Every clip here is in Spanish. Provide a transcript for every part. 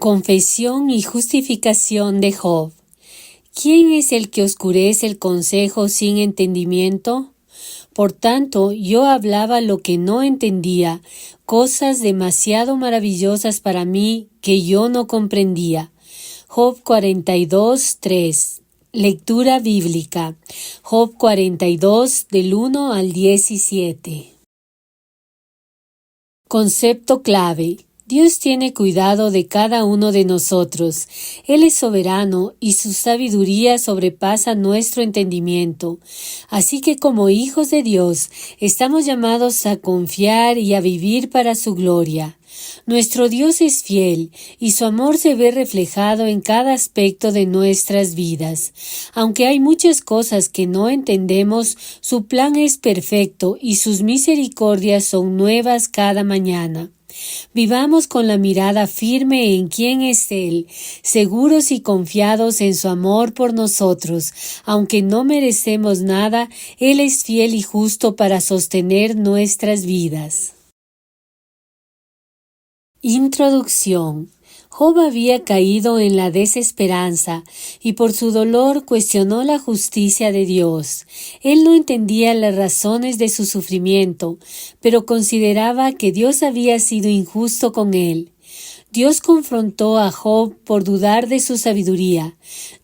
Confesión y justificación de Job. ¿Quién es el que oscurece el consejo sin entendimiento? Por tanto, yo hablaba lo que no entendía, cosas demasiado maravillosas para mí que yo no comprendía. Job 42:3. Lectura bíblica. Job 42, del 1 al 17. Concepto clave. Dios tiene cuidado de cada uno de nosotros. Él es soberano y su sabiduría sobrepasa nuestro entendimiento. Así que como hijos de Dios, estamos llamados a confiar y a vivir para su gloria. Nuestro Dios es fiel y su amor se ve reflejado en cada aspecto de nuestras vidas. Aunque hay muchas cosas que no entendemos, su plan es perfecto y sus misericordias son nuevas cada mañana. Vivamos con la mirada firme en quién es Él, seguros y confiados en su amor por nosotros. Aunque no merecemos nada, Él es fiel y justo para sostener nuestras vidas. Introducción. Job había caído en la desesperanza y por su dolor cuestionó la justicia de Dios. Él no entendía las razones de su sufrimiento, pero consideraba que Dios había sido injusto con él. Dios confrontó a Job por dudar de su sabiduría.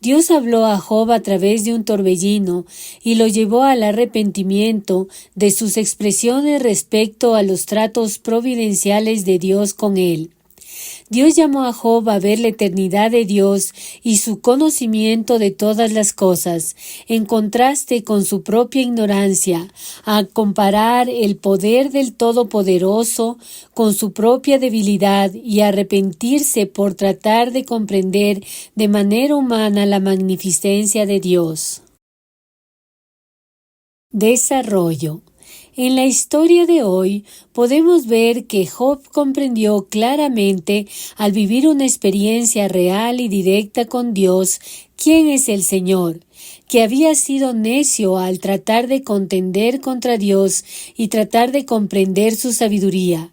Dios habló a Job a través de un torbellino y lo llevó al arrepentimiento de sus expresiones respecto a los tratos providenciales de Dios con él. Dios llamó a Job a ver la eternidad de Dios y su conocimiento de todas las cosas, en contraste con su propia ignorancia, a comparar el poder del Todopoderoso con su propia debilidad y arrepentirse por tratar de comprender de manera humana la magnificencia de Dios. Desarrollo. En la historia de hoy podemos ver que Job comprendió claramente al vivir una experiencia real y directa con Dios quién es el Señor, que había sido necio al tratar de contender contra Dios y tratar de comprender su sabiduría.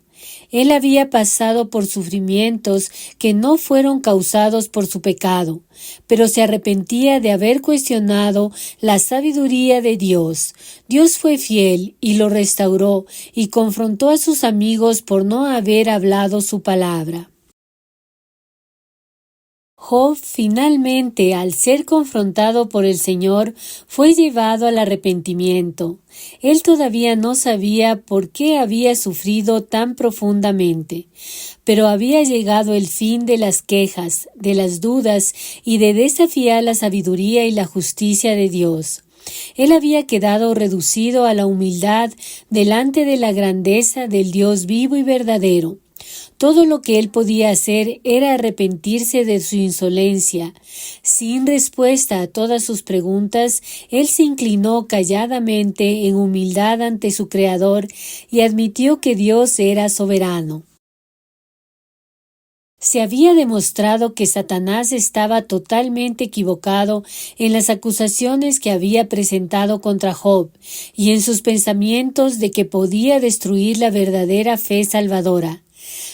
Él había pasado por sufrimientos que no fueron causados por su pecado, pero se arrepentía de haber cuestionado la sabiduría de Dios. Dios fue fiel y lo restauró y confrontó a sus amigos por no haber hablado su palabra. Job finalmente, al ser confrontado por el Señor, fue llevado al arrepentimiento. Él todavía no sabía por qué había sufrido tan profundamente, pero había llegado el fin de las quejas, de las dudas y de desafiar la sabiduría y la justicia de Dios. Él había quedado reducido a la humildad delante de la grandeza del Dios vivo y verdadero. Todo lo que él podía hacer era arrepentirse de su insolencia. Sin respuesta a todas sus preguntas, él se inclinó calladamente en humildad ante su Creador y admitió que Dios era soberano. Se había demostrado que Satanás estaba totalmente equivocado en las acusaciones que había presentado contra Job y en sus pensamientos de que podía destruir la verdadera fe salvadora.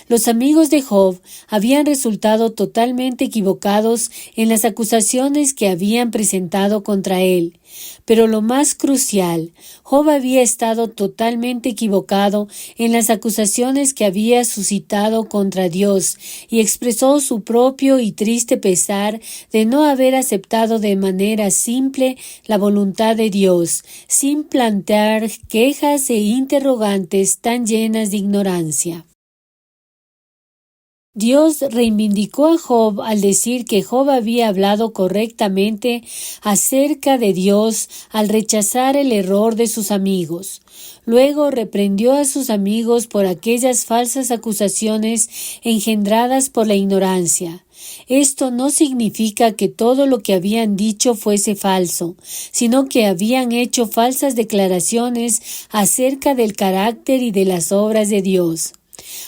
Los amigos de Job habían resultado totalmente equivocados en las acusaciones que habían presentado contra él. Pero lo más crucial, Job había estado totalmente equivocado en las acusaciones que había suscitado contra Dios y expresó su propio y triste pesar de no haber aceptado de manera simple la voluntad de Dios, sin plantear quejas e interrogantes tan llenas de ignorancia. Dios reivindicó a Job al decir que Job había hablado correctamente acerca de Dios al rechazar el error de sus amigos. Luego reprendió a sus amigos por aquellas falsas acusaciones engendradas por la ignorancia. Esto no significa que todo lo que habían dicho fuese falso, sino que habían hecho falsas declaraciones acerca del carácter y de las obras de Dios.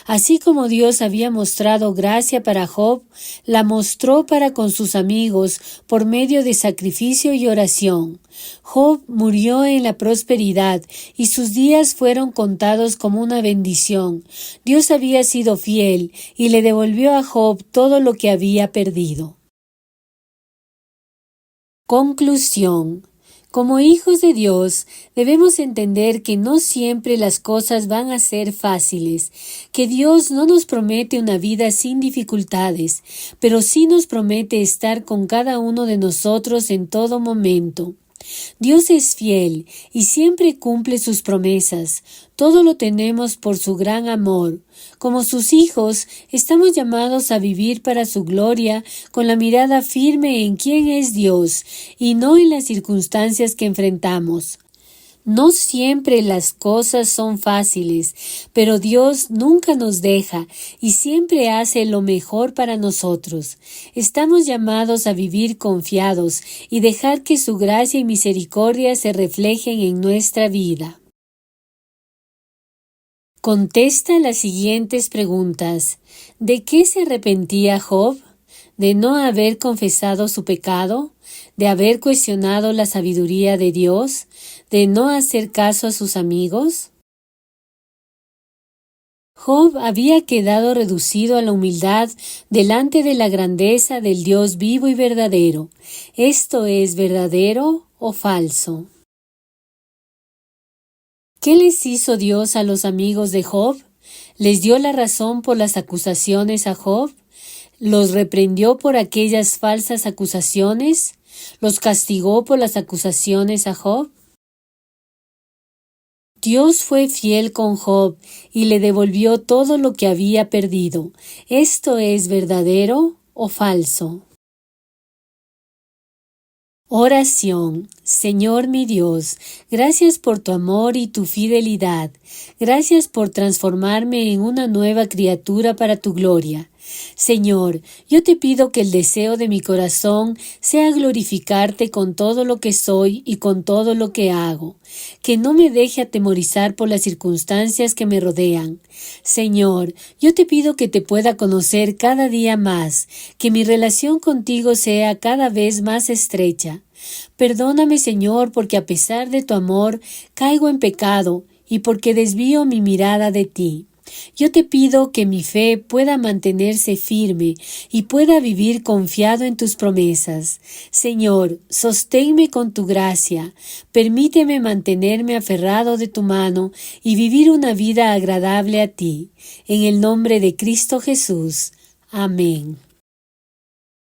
Así como Dios había mostrado gracia para Job, la mostró para con sus amigos por medio de sacrificio y oración. Job murió en la prosperidad y sus días fueron contados como una bendición. Dios había sido fiel y le devolvió a Job todo lo que había perdido. Conclusión. Como hijos de Dios, debemos entender que no siempre las cosas van a ser fáciles, que Dios no nos promete una vida sin dificultades, pero sí nos promete estar con cada uno de nosotros en todo momento. Dios es fiel y siempre cumple sus promesas. Todo lo tenemos por su gran amor. Como sus hijos, estamos llamados a vivir para su gloria con la mirada firme en quién es Dios y no en las circunstancias que enfrentamos. No siempre las cosas son fáciles, pero Dios nunca nos deja y siempre hace lo mejor para nosotros. Estamos llamados a vivir confiados y dejar que su gracia y misericordia se reflejen en nuestra vida. Contesta las siguientes preguntas. ¿De qué se arrepentía Job? ¿De no haber confesado su pecado? ¿De haber cuestionado la sabiduría de Dios? ¿De no hacer caso a sus amigos? Job había quedado reducido a la humildad delante de la grandeza del Dios vivo y verdadero. ¿Esto es verdadero o falso? ¿Qué les hizo Dios a los amigos de Job? ¿Les dio la razón por las acusaciones a Job? ¿Los reprendió por aquellas falsas acusaciones? ¿Los castigó por las acusaciones a Job? Dios fue fiel con Job y le devolvió todo lo que había perdido. ¿Esto es verdadero o falso? Oración. Señor mi Dios, gracias por tu amor y tu fidelidad. Gracias por transformarme en una nueva criatura para tu gloria. Señor, yo te pido que el deseo de mi corazón sea glorificarte con todo lo que soy y con todo lo que hago, que no me deje atemorizar por las circunstancias que me rodean. Señor, yo te pido que te pueda conocer cada día más, que mi relación contigo sea cada vez más estrecha. Perdóname, Señor, porque a pesar de tu amor caigo en pecado y porque desvío mi mirada de ti. Yo te pido que mi fe pueda mantenerse firme y pueda vivir confiado en tus promesas. Señor, sosténme con tu gracia. Permíteme mantenerme aferrado de tu mano y vivir una vida agradable a ti. En el nombre de Cristo Jesús. Amén.